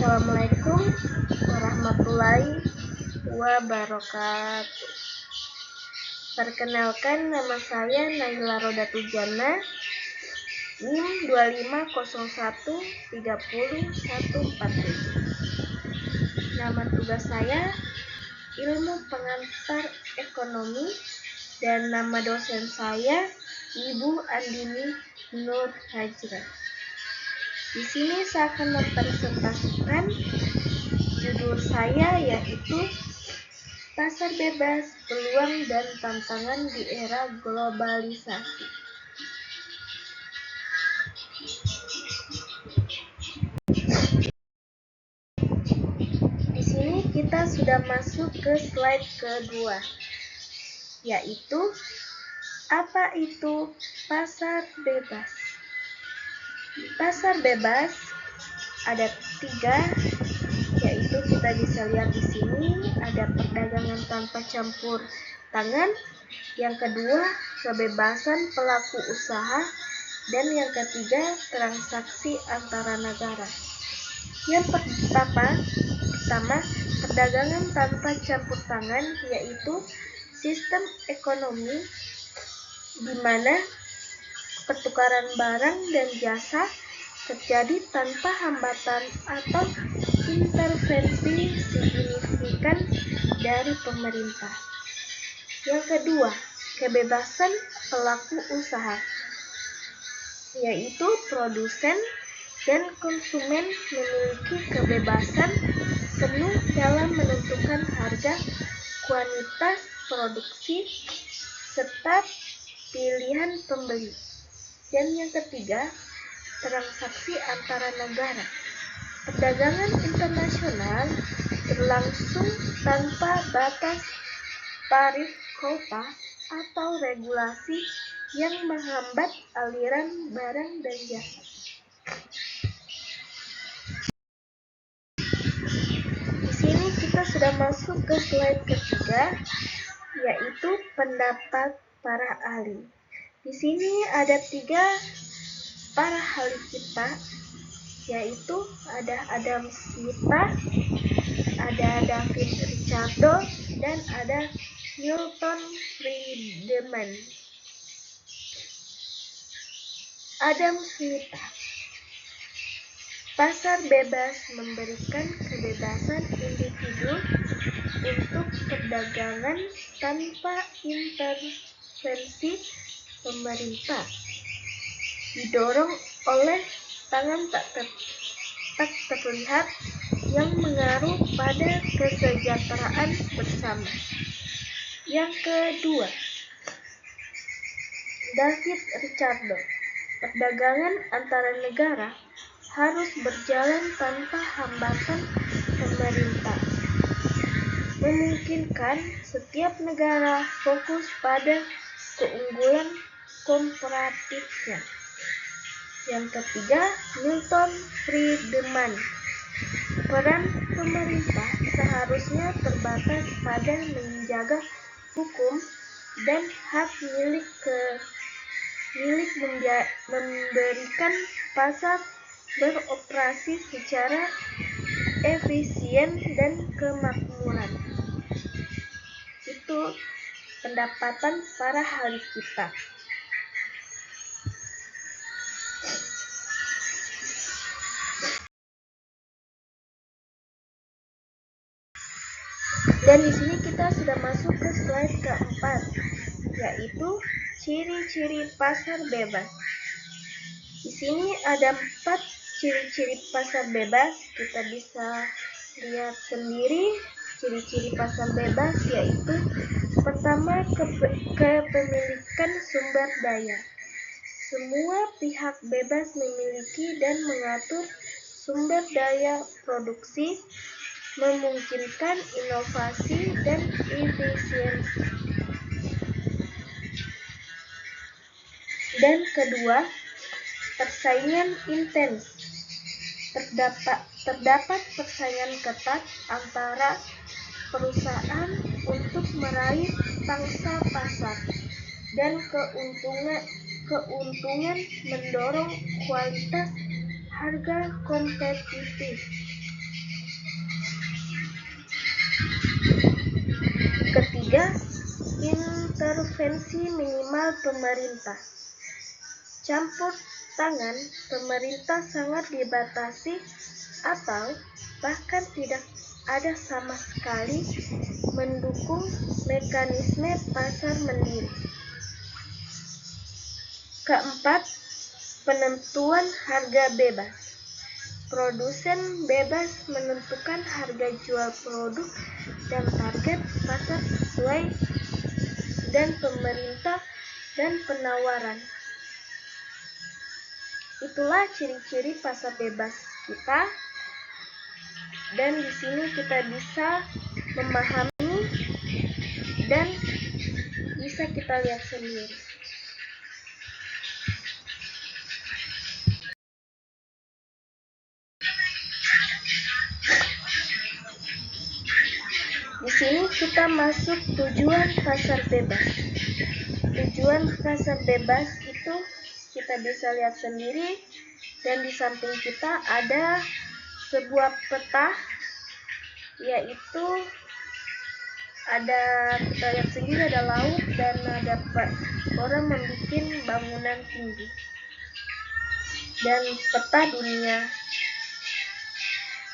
Assalamualaikum warahmatullahi wabarakatuh. Perkenalkan, nama saya Naila Rodatujana, NIM 2501304147. Nama tugas saya Ilmu Pengantar Ekonomi, dan nama dosen saya Ibu Andini Nur Hajra. Di sini saya akan mempresentasikan judul saya, yaitu Pasar Bebas, Peluang dan Tantangan di Era Globalisasi. Di sini kita sudah masuk ke slide kedua, yaitu apa itu pasar bebas. Pasar bebas ada 3, yaitu kita bisa lihat di sini ada perdagangan tanpa campur tangan, yang kedua kebebasan pelaku usaha, dan yang ketiga transaksi antara negara. Yang pertama perdagangan tanpa campur tangan, yaitu sistem ekonomi di mana pertukaran barang dan jasa terjadi tanpa hambatan atau intervensi signifikan dari pemerintah. Yang kedua, kebebasan pelaku usaha, yaitu produsen dan konsumen memiliki kebebasan penuh dalam menentukan harga, kuantitas produksi, serta pilihan pembeli. Dan yang ketiga, transaksi antara negara. Perdagangan internasional berlangsung tanpa batas tarif, quota, atau regulasi yang menghambat aliran barang dan jasa. Di sini kita sudah masuk ke slide ketiga, yaitu pendapat para ahli. Di sini ada 3 para ahli kita, yaitu ada Adam Smith, ada David Ricardo, dan ada Milton Friedman. Adam Smith, pasar bebas memberikan kebebasan individu untuk perdagangan tanpa intervensi pemerintah, didorong oleh tangan tak terlihat yang mengaruh pada kesejahteraan bersama. Yang kedua, David Ricardo, perdagangan antara negara harus berjalan tanpa hambatan pemerintah, memungkinkan setiap negara fokus pada keunggulan komparatifnya. Yang ketiga, Milton Friedman, peran pemerintah seharusnya terbatas pada menjaga hukum dan hak milik memberikan pasar beroperasi secara efisien dan kemakmuran. Itu pendapatan para ahli kita. Dan di sini kita sudah masuk ke slide keempat, yaitu ciri-ciri pasar bebas. Di sini ada 4 ciri-ciri pasar bebas. Kita bisa lihat sendiri ciri-ciri pasar bebas, yaitu pertama, kepemilikan sumber daya. Semua pihak bebas memiliki dan mengatur sumber daya produksi, memungkinkan inovasi dan efisiensi. Dan kedua, persaingan intens. Terdapat persaingan ketat antara perusahaan untuk meraih pangsa pasar, dan keuntungan mendorong kualitas harga kompetitif. Ketiga, intervensi minimal pemerintah. Campur tangan pemerintah sangat dibatasi atau bahkan tidak ada sama sekali mendukung mekanisme pasar mandiri. Keempat, penentuan harga bebas. Produsen bebas menentukan harga jual produk dan target pasar sesuai dan pemerintah dan penawaran. Itulah ciri-ciri pasar bebas kita, dan di sini kita bisa memahami dan bisa kita lihat sendiri. Di sini kita masuk tujuan pasar bebas. Tujuan pasar bebas itu kita bisa lihat sendiri, dan di samping kita ada sebuah peta, yaitu kita lihat sendiri ada laut dan ada orang membuat bangunan tinggi dan peta dunia.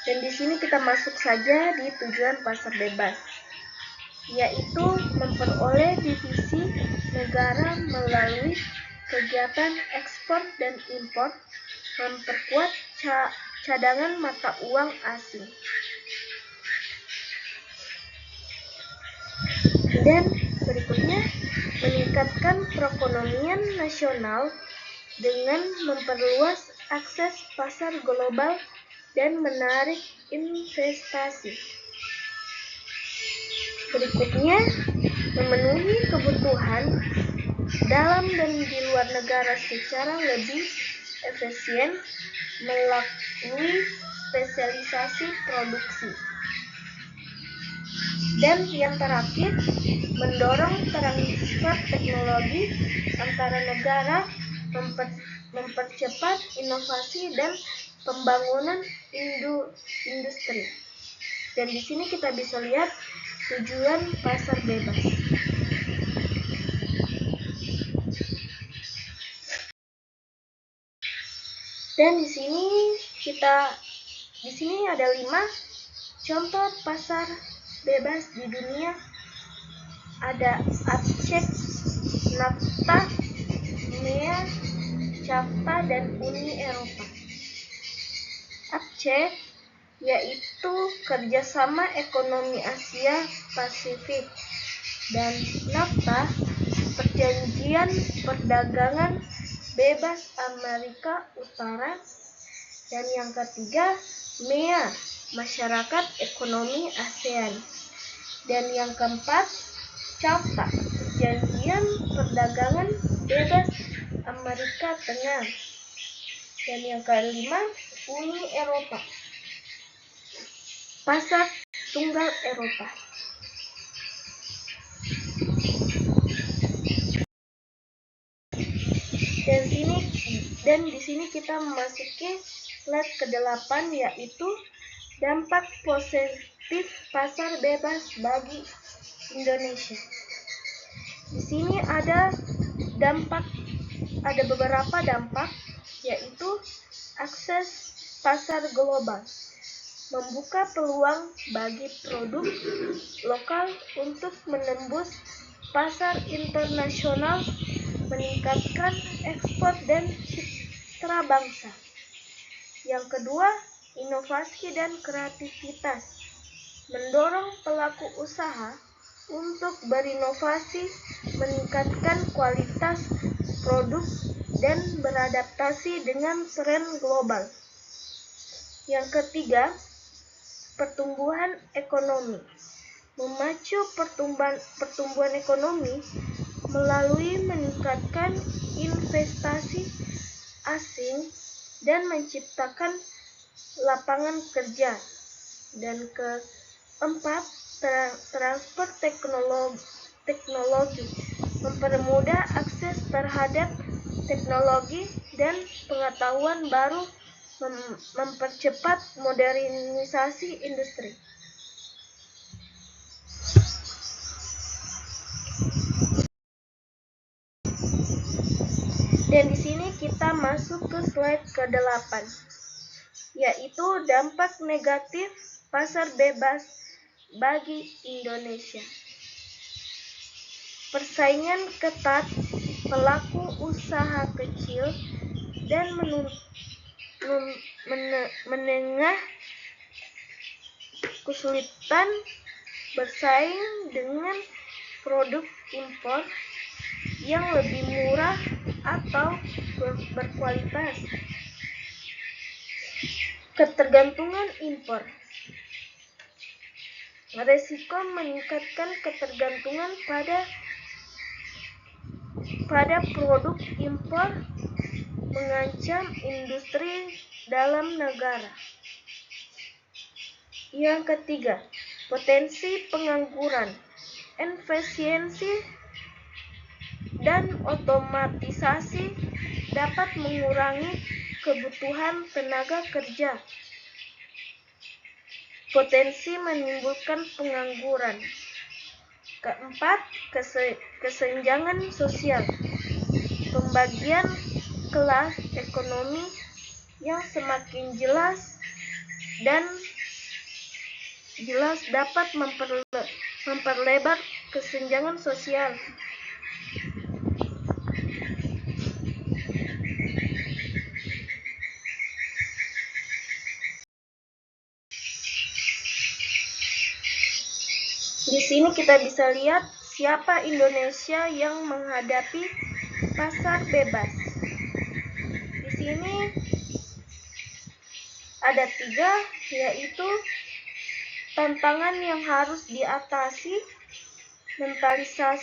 Dan di sini kita masuk saja di tujuan pasar bebas, yaitu memperoleh divisi negara melalui kegiatan ekspor dan impor, memperkuat cadangan mata uang asing. Dan berikutnya, meningkatkan perekonomian nasional dengan memperluas akses pasar global dan menarik investasi. Berikutnya, memenuhi kebutuhan dalam dan di luar negara secara lebih efisien melalui spesialisasi produksi. Dan yang terakhir, mendorong transfer teknologi antara negara, mempercepat inovasi dan pembangunan industri. Dan di sini kita bisa lihat tujuan pasar bebas. Dan di sini ada 5 contoh pasar bebas di dunia. Ada APEC, NAFTA, MEA, CAFTA, dan Uni Eropa. APEC yaitu Kerjasama Ekonomi Asia Pasifik, dan NAFTA Perjanjian Perdagangan Bebas Amerika Utara, dan yang ketiga MEA Masyarakat Ekonomi ASEAN, dan yang keempat CAFTA Perjanjian Perdagangan Bebas Amerika Tengah, dan yang kelima Uni Eropa Pasar Tunggal Eropa. Dan di sini kita memasuki slide ke-8, yaitu dampak positif pasar bebas bagi Indonesia. Di sini ada beberapa dampak, yaitu akses pasar global, membuka peluang bagi produk lokal untuk menembus pasar internasional, meningkatkan ekspor dan citra bangsa. Yang kedua, inovasi dan kreativitas, mendorong pelaku usaha untuk berinovasi, meningkatkan kualitas produk, dan beradaptasi dengan tren global. Yang ketiga, pertumbuhan ekonomi, memacu pertumbuhan ekonomi melalui meningkatkan investasi asing dan menciptakan lapangan kerja. Dan keempat, transfer teknologi, mempermudah akses terhadap teknologi dan pengetahuan baru, mempercepat modernisasi industri. Dan di sini kita masuk ke slide ke-8, yaitu dampak negatif pasar bebas bagi Indonesia. Persaingan ketat pelaku usaha kecil dan menengah kesulitan bersaing dengan produk impor yang lebih murah atau berkualitas. Ketergantungan impor. Resiko meningkatkan ketergantungan pada produk impor mengancam industri dalam negara. Yang ketiga, potensi pengangguran, efisiensi dan otomatisasi dapat mengurangi kebutuhan tenaga kerja. Potensi menimbulkan pengangguran. Keempat, kesenjangan sosial. Pembagian kelas ekonomi yang semakin jelas dapat memperlebar kesenjangan sosial. Di sini kita bisa lihat siapa Indonesia yang menghadapi pasar bebas. Di sini ada 3, yaitu tantangan yang harus diatasi, mentalitas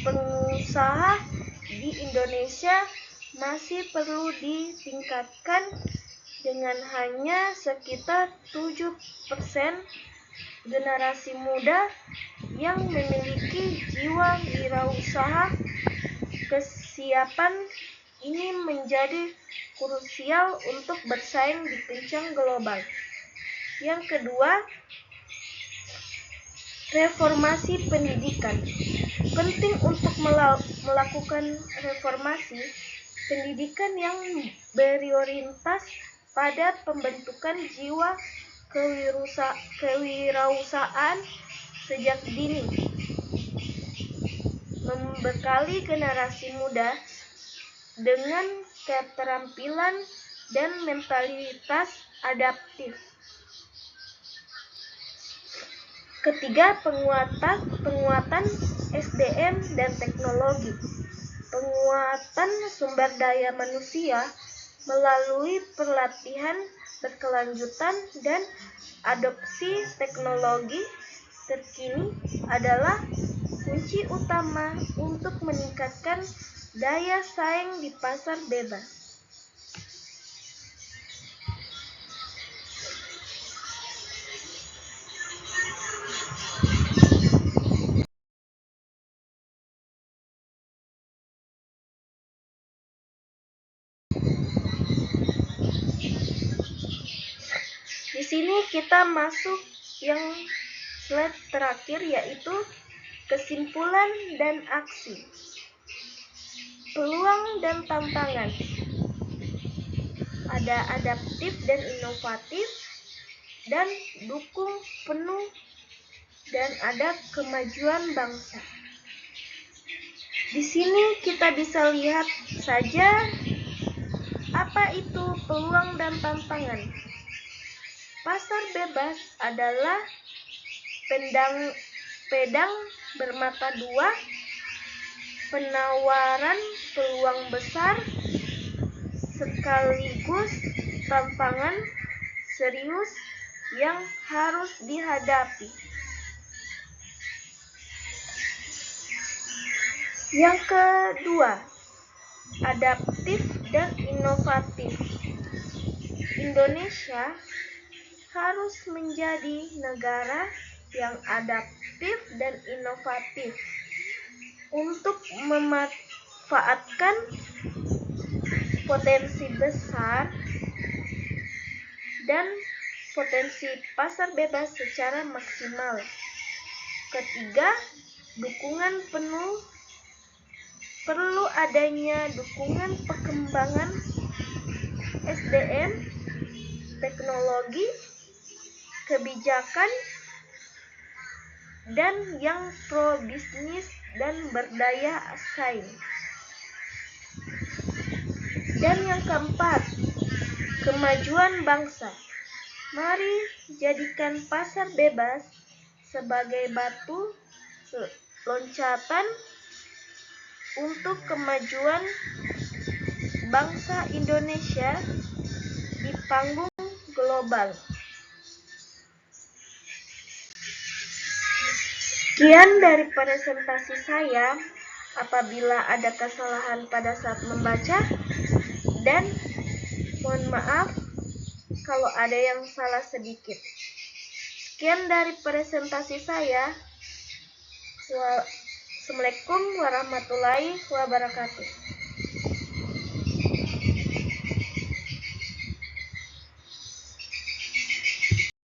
pengusaha di Indonesia masih perlu ditingkatkan dengan hanya sekitar 7% generasi muda yang memiliki jiwa wirausaha. Kesiapan ini menjadi krusial untuk bersaing di kancah global. Yang kedua, reformasi pendidikan. Penting untuk melakukan reformasi pendidikan yang berorientasi pada pembentukan jiwa kewirausahaan sejak dini, membekali generasi muda dengan keterampilan dan mentalitas adaptif. Ketiga, penguatan SDM dan teknologi. Penguatan sumber daya manusia melalui pelatihan berkelanjutan dan adopsi teknologi terkini adalah kunci utama untuk meningkatkan daya saing di pasar bebas. Di sini kita masuk yang slide terakhir, yaitu kesimpulan dan aksi. Peluang dan tantangan. Ada adaptif dan inovatif, dan dukung penuh, dan ada kemajuan bangsa. Di sini kita bisa lihat saja apa itu peluang dan tantangan. Pasar bebas adalah pedang bermata dua, penawaran peluang besar sekaligus tantangan serius yang harus dihadapi. Yang kedua, adaptif dan inovatif. Indonesia harus menjadi negara yang adaptif dan inovatif untuk memanfaatkan potensi besar dan potensi pasar bebas secara maksimal. Ketiga, dukungan penuh, perlu adanya dukungan perkembangan SDM, teknologi, kebijakan, dan yang pro bisnis dan berdaya saing. Dan yang keempat, kemajuan bangsa. Mari jadikan pasar bebas sebagai batu loncatan untuk kemajuan bangsa Indonesia di panggung global. Sekian dari presentasi saya. Apabila ada kesalahan pada saat membaca, dan mohon maaf kalau ada yang salah sedikit. Sekian dari presentasi saya. Assalamualaikum warahmatullahi wabarakatuh.